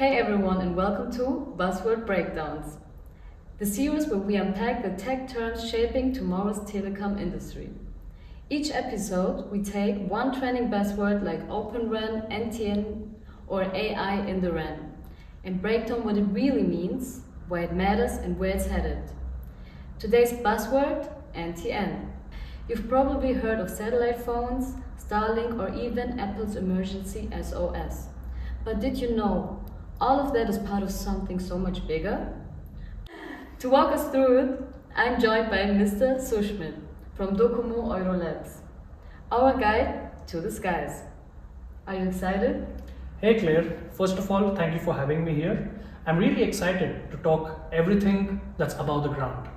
Hey everyone, and welcome to Buzzword Breakdowns, the series where we unpack the tech terms shaping tomorrow's telecom industry. Each episode, we take one trending buzzword like Open RAN, NTN, or AI in the RAN, and break down what it really means, why it matters, and where it's headed. Today's buzzword, NTN. You've probably heard of satellite phones, Starlink, or even Apple's emergency SOS. But did you know all of that is part of something so much bigger? To walk us through it, I'm joined by Mr. Sushmit from Docomo Eurolabs, our guide to the skies. Are you excited? Hey Claire, first of all, thank you for having me here. I'm really excited to talk everything that's above the ground.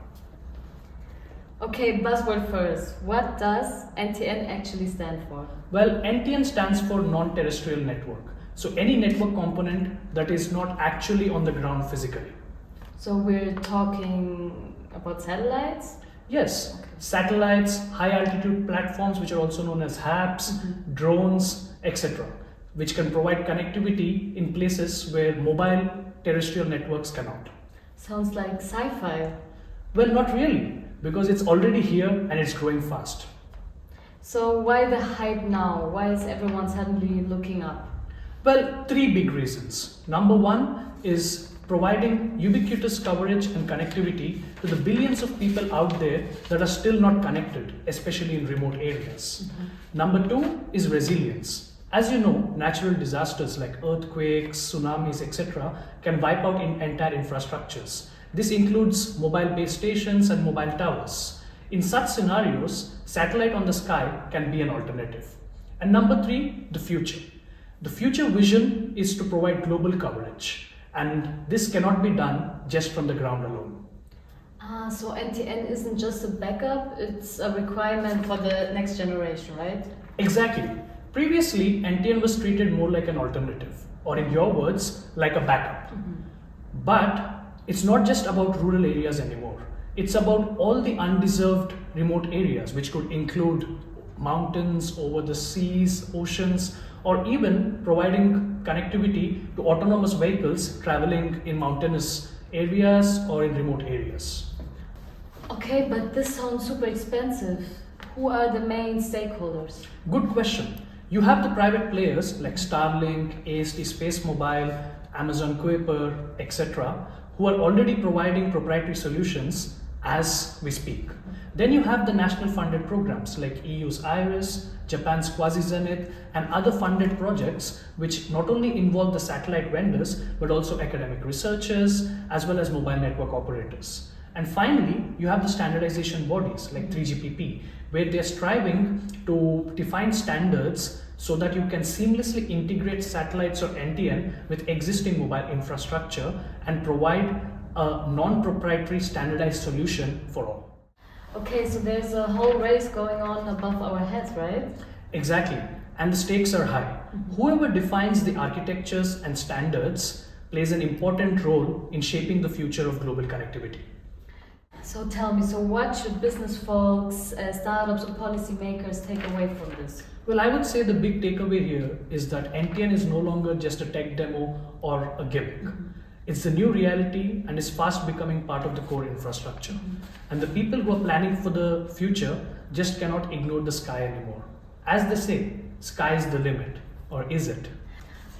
Okay, buzzword first. What does NTN actually stand for? Well, NTN stands for Non-Terrestrial Network. So any network component that is not actually on the ground physically. So we're talking about satellites? Yes, satellites, high altitude platforms which are also known as HAPS, drones, etc., which can provide connectivity in places where mobile terrestrial networks cannot. Sounds like sci-fi. Well, not really, because it's already here and it's growing fast. So why the hype now? Why is everyone suddenly looking up? Well, three big reasons. Number one is providing ubiquitous coverage and connectivity to the billions of people out there that are still not connected, especially in remote areas. Number two is resilience. As you know, natural disasters like earthquakes, tsunamis, etc. can wipe out entire infrastructures. This includes mobile base stations and mobile towers. In such scenarios, satellite on the sky can be an alternative. And number three, the future. The future vision is to provide global coverage, and this cannot be done just from the ground alone. So NTN isn't just a backup, it's a requirement for the next generation, right? Exactly. Previously, NTN was treated more like an alternative, or in your words, like a backup. But it's not just about rural areas anymore. It's about all the undeserved remote areas, which could include mountains, over the seas, oceans, or even providing connectivity to autonomous vehicles traveling in mountainous areas or in remote areas. Okay, but this sounds super expensive. Who are the main stakeholders? Good question. You have the private players like Starlink, AST Space Mobile, Amazon Kuiper, etc., who are already providing proprietary solutions as we speak. Then you have the national funded programs like EU's IRIS, Japan's Quasi-Zenith, and other funded projects which not only involve the satellite vendors but also academic researchers as well as mobile network operators. And finally, you have the standardization bodies like 3GPP, where they're striving to define standards so that you can seamlessly integrate satellites or NTN with existing mobile infrastructure and provide a non-proprietary standardized solution for all. Okay, so there's a whole race going on above our heads, right? Exactly, and the stakes are high. Whoever defines the architectures and standards plays an important role in shaping the future of global connectivity. So tell me, so what should business folks, startups, or policymakers take away from this? Well, I would say the big takeaway here is that NTN is no longer just a tech demo or a gimmick. It's the new reality and is fast becoming part of the core infrastructure. And the people who are planning for the future just cannot ignore the sky anymore. As they say, sky is the limit, or is it?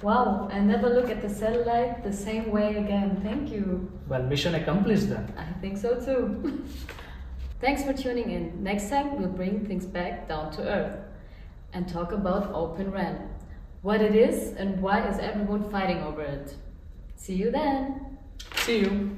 Wow, I never look at the satellite the same way again. Thank you. Well, mission accomplished then. I think so too. Thanks for tuning in. Next time we'll bring things back down to earth and talk about Open RAN. What it is and why is everyone fighting over it. See you then. See you.